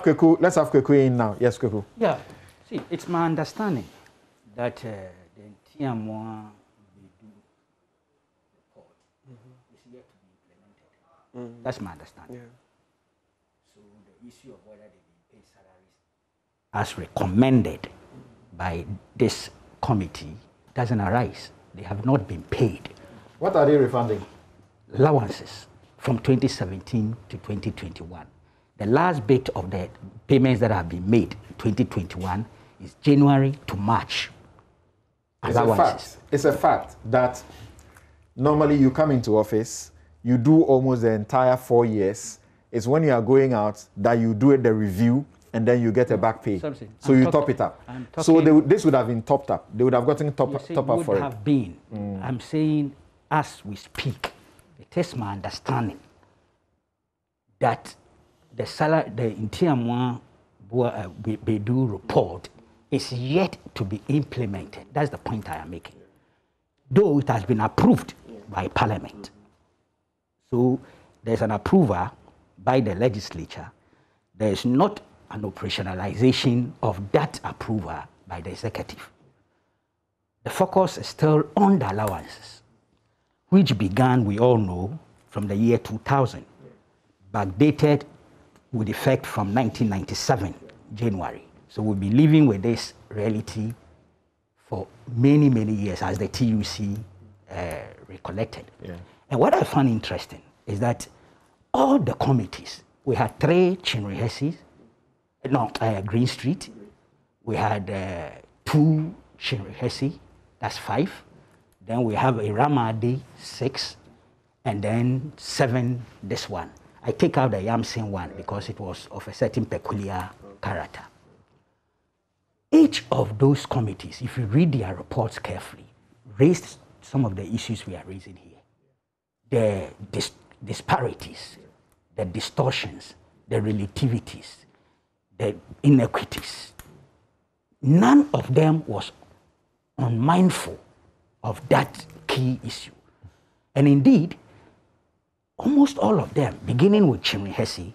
Kweku, let's have Kweku in now. Yes, Kweku. Yeah, see, it's my understanding that the TM1 report is yet to be implemented. That's my understanding. Yeah. So the issue of whether they be paid salaries as recommended by this committee doesn't arise. They have not been paid. What are they refunding? Allowances from 2017 to 2021. The last bit of the payments that have been made in 2021 is January to March. Allowances. It's a fact that normally you come into office, you do almost the entire 4 years. It's when you are going out that you do the review and then you get a back pay. So you top it up. So this would have been topped up. They would have gotten top up for it. Would have been. I'm saying as we speak, it is my understanding that the TM1 Bedu report is yet to be implemented. That's the point I am making. Though it has been approved by Parliament. So there's an approval by the legislature. There is not an operationalization of that approval by the executive. The focus is still on the allowances, which began, we all know, from the year 2000, backdated with effect from 1997, January. So we'll be living with this reality for many, many years as the TUC recollected. Yeah. And what I found interesting is that all the committees, we had 3 Chinrihesi, Green Street, we had 2 Chinrihesi, that's 5. Then we have a Ramadi, 6, and then 7, this one. I take out the Yamsen one because it was of a certain peculiar character. Each of those committees, if you read their reports carefully, raised some of the issues we are raising here. The disparities, the distortions, the relativities, the inequities. None of them was unmindful of that key issue. And indeed, almost all of them, beginning with Chinrihesi,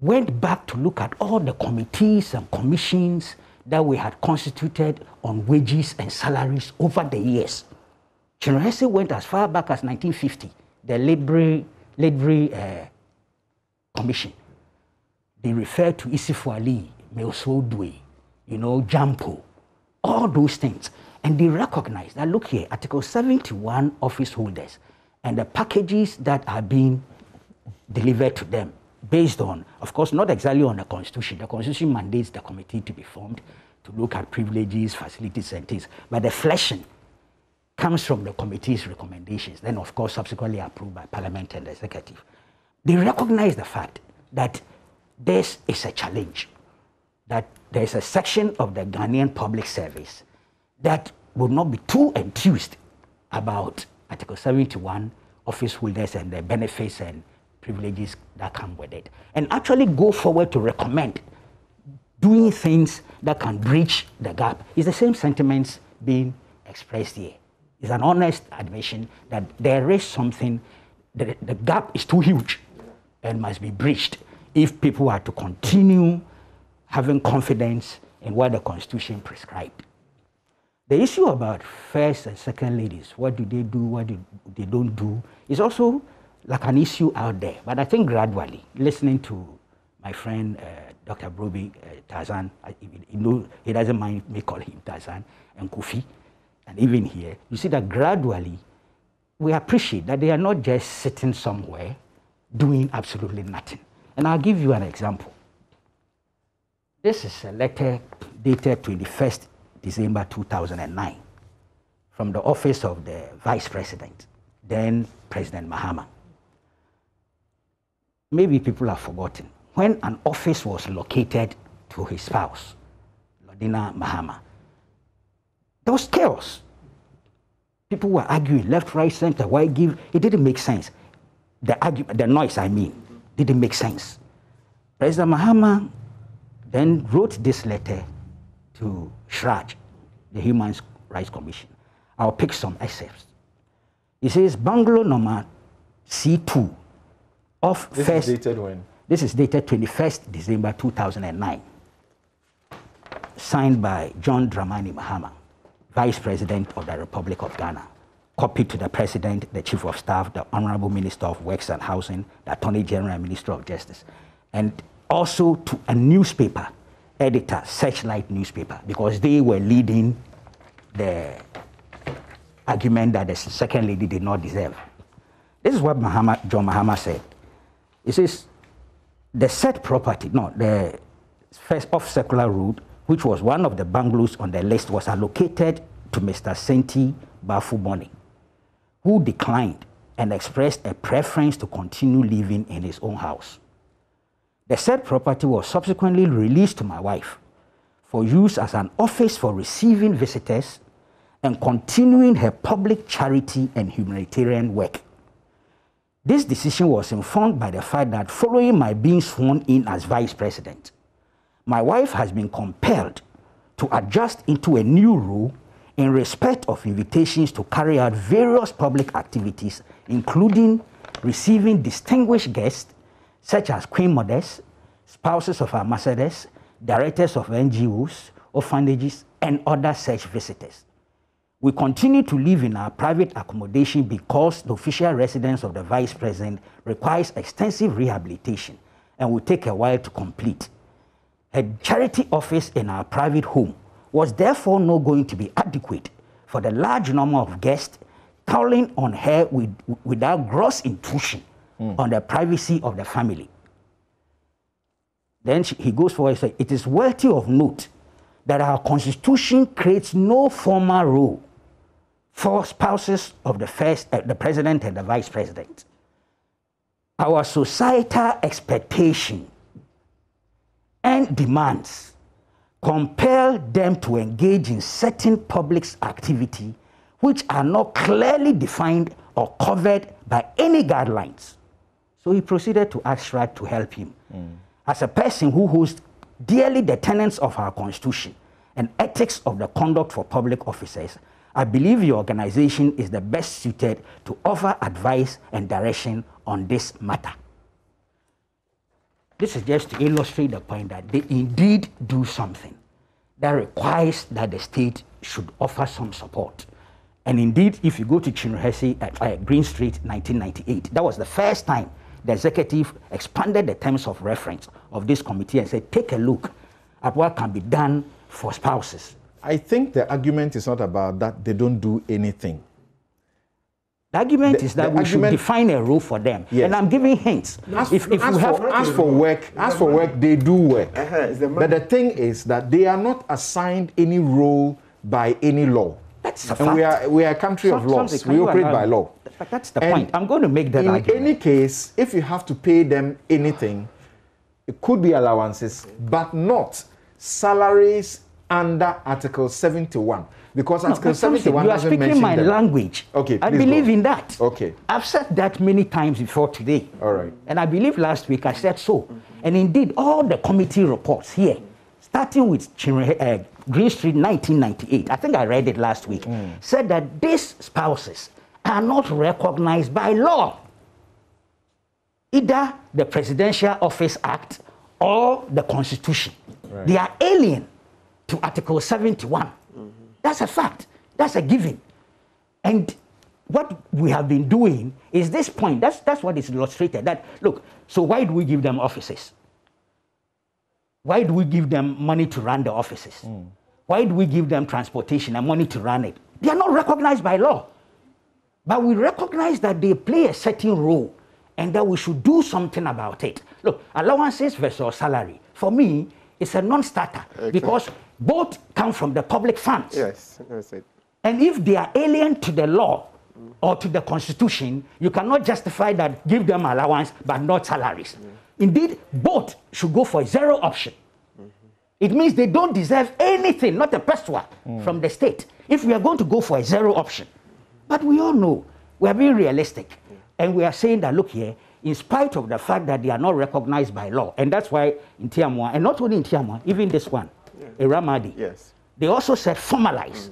went back to look at all the committees and commissions that we had constituted on wages and salaries over the years. Chinrihesi went as far back as 1950, the Library Commission. They referred to Isifu Ali, Meosodwe, Jampo, all those things. And they recognized that, look here, Article 71 office holders and the packages that are being delivered to them based on, of course, not exactly on the Constitution. The Constitution mandates the committee to be formed to look at privileges, facilities, and things. But the fleshing comes from the committee's recommendations, then, of course, subsequently approved by Parliament and the Executive. They recognize the fact that this is a challenge, that there's a section of the Ghanaian public service that would not be too enthused about Article 71 office holders and the benefits and privileges that come with it, and actually go forward to recommend doing things that can bridge the gap. It's the same sentiments being expressed here. It's an honest admission that there is something, the gap is too huge and must be bridged if people are to continue having confidence in what the Constitution prescribed. The issue about first and second ladies, what do they do, what do they don't do, is also like an issue out there. But I think gradually, listening to my friend Dr. Broby Tarzan, he doesn't mind me calling him Tarzan, and Kofi, and even here, you see that gradually we appreciate that they are not just sitting somewhere doing absolutely nothing. And I'll give you an example. This is a letter dated 21st December 2009 from the office of the Vice President, then President Mahama. Maybe people have forgotten. When an office was located to his spouse, Lodina Mahama, there was chaos. People were arguing left, right, center, why give? It didn't make sense. The noise, didn't make sense. President Mahama then wrote this letter to Shraj, the Human Rights Commission. I'll pick some excerpts. He says, Bungalow number C2 of this first... is dated when? This is dated 21st December 2009. Signed by John Dramani Mahama, Vice President of the Republic of Ghana. Copied to the President, the Chief of Staff, the Honorable Minister of Works and Housing, the Attorney General and Minister of Justice. And also to a newspaper editor, Searchlight newspaper, because they were leading the argument that the second lady did not deserve. This is what John Mahama said. He says, the said property, the first off-circular road, which was one of the bungalows on the list, was allocated to Mr. Senti Bafuboni, who declined and expressed a preference to continue living in his own house. The said property was subsequently released to my wife for use as an office for receiving visitors and continuing her public charity and humanitarian work. This decision was informed by the fact that following my being sworn in as Vice President, my wife has been compelled to adjust into a new role in respect of invitations to carry out various public activities, including receiving distinguished guests such as Queen Mothers, spouses of ambassadors, directors of NGOs, orphanages, and other such visitors. We continue to live in our private accommodation because the official residence of the Vice President requires extensive rehabilitation and will take a while to complete. A charity office in our private home was therefore not going to be adequate for the large number of guests calling on her without gross intrusion on the privacy of the family. Then he goes forward and says, it is worthy of note that our Constitution creates no formal role for spouses of the President and the Vice President. Our societal expectation and demands compel them to engage in certain public activity which are not clearly defined or covered by any guidelines. So he proceeded to ask Shrad to help him. As a person who holds dearly the tenets of our Constitution and ethics of the conduct for public officers, I believe your organization is the best suited to offer advice and direction on this matter. This is just to illustrate the point that they indeed do something that requires that the state should offer some support. And indeed, if you go to Chinrihesi at Green Street, 1998, that was the first time the executive expanded the terms of reference of this committee and said, take a look at what can be done for spouses. I think the argument is not about that they don't do anything. The argument is that we should define a role for them. Yes. And I'm giving hints. As for work, they do work. But the thing is that they are not assigned any role by any law. That's a fact. And we are a country of laws. We operate by law. That's the point. I'm going to make that argument. In any case, if you have to pay them anything, it could be allowances, but not salaries under Article 71. Because Article 71 you are speaking my language. Okay, I believe in that. Okay. I've said that many times before today. All right. And I believe last week I said so. And indeed, all the committee reports here, starting with Green Street 1998, I think I read it last week, said that these spouses are not recognized by law. Either the Presidential Office Act or the Constitution. Right. They are alien to Article 71. That's a fact. That's a given. And what we have been doing is this point. That's what is illustrated. That, look, so why do we give them offices? Why do we give them money to run the offices? Why do we give them transportation and money to run it? They are not recognized by law. But we recognize that they play a certain role and that we should do something about it. Look, allowances versus salary, for me, it's a non-starter because both come from the public funds. Yes, that's it. And if they are alien to the law or to the Constitution, you cannot justify that give them allowance but not salaries. Indeed, both should go for a zero option. It means they don't deserve anything, not a peswa from the state, if we are going to go for a zero option. But we all know, we are being realistic. And we are saying that, look here, in spite of the fact that they are not recognized by law, and that's why in Tiamwa, and not only in Tiamwa, even this one, Iramadi, they also said formalize,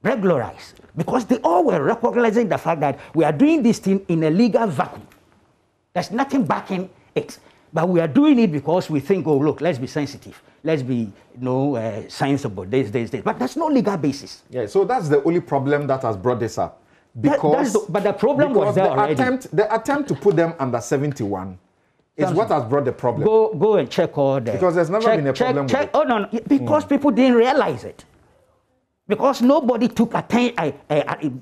regularize, because they all were recognizing the fact that we are doing this thing in a legal vacuum. There's nothing backing it. But we are doing it because we think, oh, look, let's be sensitive. Let's be, sensible, this. But there's no legal basis. Yeah, so that's the only problem that has brought this up. Because, but the problem was there already. The attempt to put them under 71 is what has brought the problem. Go and check all the... Because there's never been a problem with it. Oh, no, because people didn't realize it. Because nobody took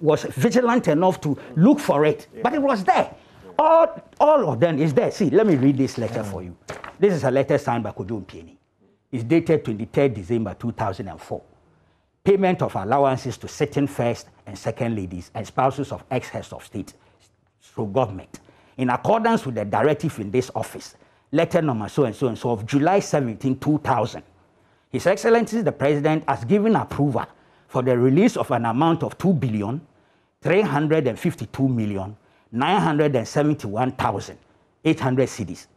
was vigilant enough to look for it. Yeah. But it was there. All of them is there. See, let me read this letter for you. This is a letter signed by Kojo Mpieni. It's dated 23rd December 2004. Payment of allowances to sitting first and second ladies and spouses of ex-heads of state through government. In accordance with the directive in this office, letter number so-and-so of July 17, 2000. His Excellency the President has given approval for the release of an amount of 2,352,971,800 cedis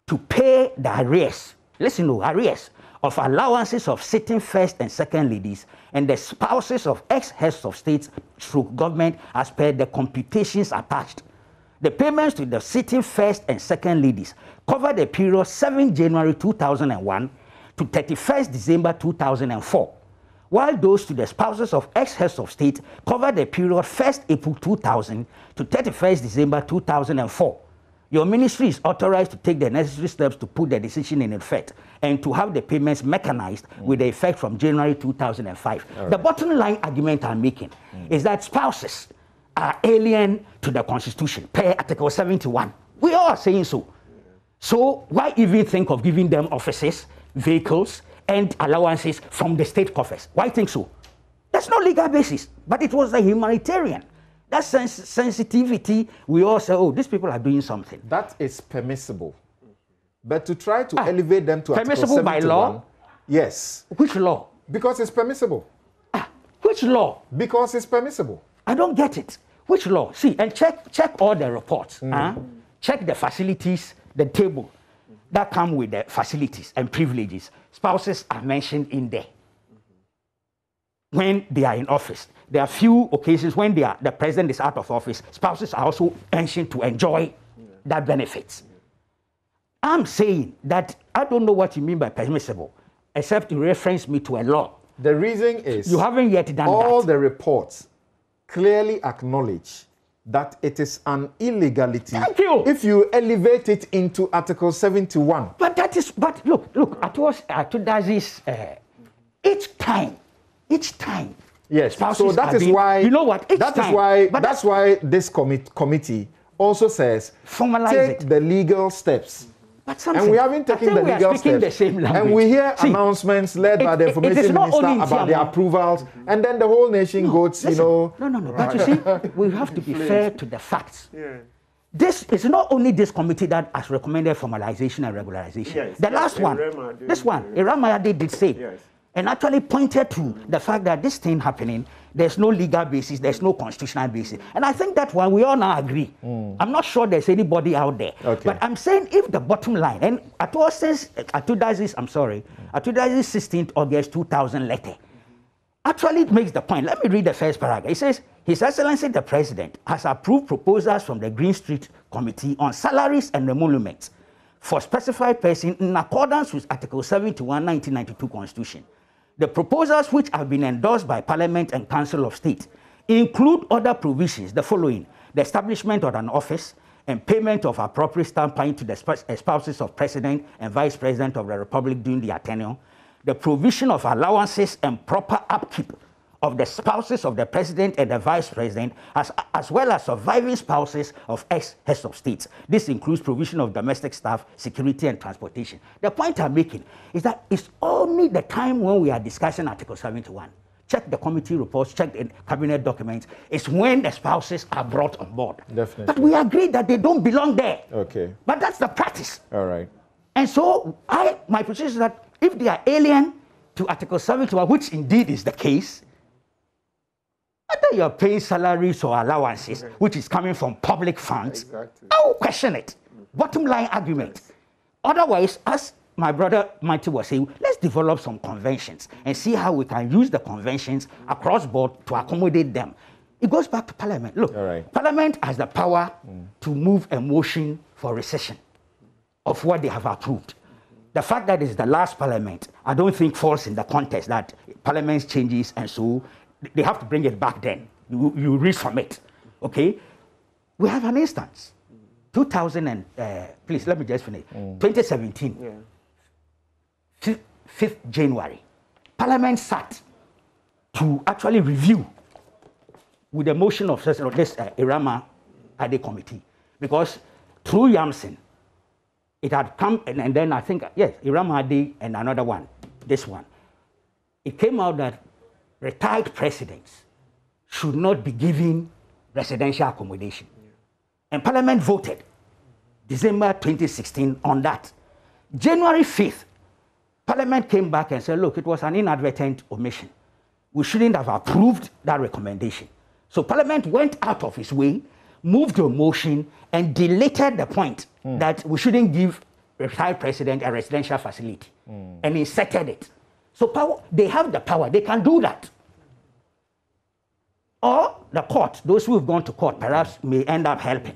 to pay the arrears, listen to arrears, of allowances of sitting first and second ladies and the spouses of ex-heads of states through government as per the computations attached. The payments to the sitting first and second ladies cover the period 7 January 2001 to 31st December 2004. While those to the spouses of ex-heads of state cover the period 1st April 2000 to 31st December 2004. Your ministry is authorized to take the necessary steps to put the decision in effect and to have the payments mechanized with the effect from January 2005. Right. The bottom line argument I'm making is that spouses are alien to the Constitution per Article 71. We are saying so. So why even think of giving them offices, vehicles, and allowances from the state coffers? Why think so? There's no legal basis, but it was a humanitarian. That sensitivity, we all say, oh, these people are doing something. That is permissible. But to try to elevate them to Article 71... Permissible by law? Yes. Which law? Because it's permissible. Which law? Because it's permissible. I don't get it. Which law? See, and check all the reports. Check the facilities, the table that come with the facilities and privileges. Spouses are mentioned in there. When they are in office. There are few occasions when the president is out of office. Spouses are also mentioned to enjoy that benefits. I'm saying that I don't know what you mean by permissible, except to reference me to a law. The reason is you haven't yet done all that. The reports clearly acknowledge that it is an illegality. Thank you. If you elevate it into Article 71. But that is, but look, Atudazi's each time. Yes, so that is why, you know what, that's why this committee also says, take the legal steps. And we haven't taken the legal steps. And we hear announcements led by the information minister about the approvals, and then the whole nation goes, No. But you see, we have to be fair to the facts. Yeah. This is not only this committee that has recommended formalization and regularization. Yes, the last one, this one, Iramayade did say, and actually pointed to the fact that this thing happening, there's no legal basis, there's no constitutional basis. And I think that one we all now agree. I'm not sure there's anybody out there. Okay. But I'm saying if the bottom line, and Atudazi's 16th August 2000 letter, actually it makes the point. Let me read the first paragraph. It says, His Excellency the President has approved proposals from the Green Street Committee on salaries and emoluments for specified persons in accordance with Article 71, 1992 Constitution. The proposals, which have been endorsed by Parliament and Council of State, include other provisions, the following: the establishment of an office and payment of appropriate stamp duty to the spouses of President and Vice President of the Republic during their tenure, the provision of allowances and proper upkeep of the spouses of the President and the Vice President, as well as surviving spouses of ex-heads of states. This includes provision of domestic staff, security, and transportation. The point I'm making is that it's only the time when we are discussing Article 71. Check the committee reports, check the cabinet documents. It's when the spouses are brought on board. Definitely. But we agree that they don't belong there. Okay. But that's the practice. All right. And so my position is that if they are alien to Article 71, which indeed is the case, whether you're paying salaries or allowances, which is coming from public funds, I will question it. Bottom line argument. Otherwise, as my brother Mighty was saying, let's develop some conventions and see how we can use the conventions across board to accommodate them. It goes back to Parliament. Look, Parliament has the power to move a motion for recession. of what they have approved. The fact that it's the last parliament, I don't think falls in the context that parliament changes and so they have to bring it back then. You read from it, okay? We have an instance. 2000 and, please let me just finish. 2017, 5th January, Parliament sat to actually review with the motion of this Irama Ade committee, because through Yamson, it had come, and then I think, yes, Irama Ade and another one, this one. It came out that retired presidents should not be given residential accommodation. And Parliament voted December 2016 on that. January 5th, Parliament came back and said, look, it was an inadvertent omission. We shouldn't have approved that recommendation. So Parliament went out of its way, moved a motion, and deleted the point that we shouldn't give retired president a residential facility, and inserted it. So they have the power, they can do that. Or the court, those who have gone to court, perhaps may end up helping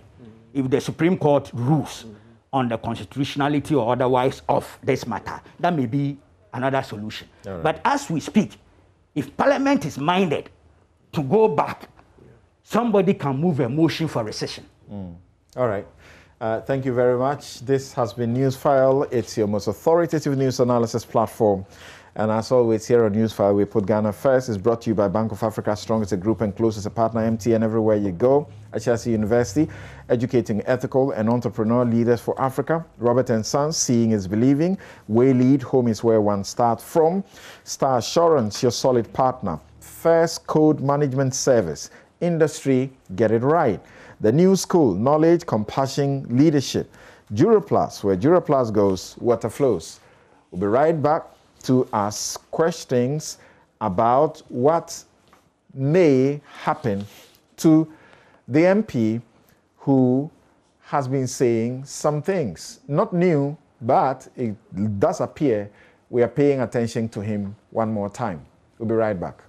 if the Supreme Court rules on the constitutionality or otherwise of this matter. That may be another solution. Right. But as we speak, if Parliament is minded to go back, somebody can move a motion for rescission. All right. Thank you very much. This has been Newsfile. It's your most authoritative news analysis platform. And as always, here on Newsfile, we put Ghana first. It's brought to you by Bank of Africa, strong as a group and close as a partner, MTN everywhere you go. At Chelsea University, educating ethical and entrepreneur leaders for Africa. Robert & Sons, seeing is believing. Waylead, home is where one starts from. Star Assurance, your solid partner. First Code Management Service. Industry, get it right. The New School, knowledge, compassion, leadership. Duraplus, where Duraplus goes, water flows. We'll be right back to ask questions about what may happen to the MP who has been saying some things. Not new, but it does appear we are paying attention to him one more time. We'll be right back.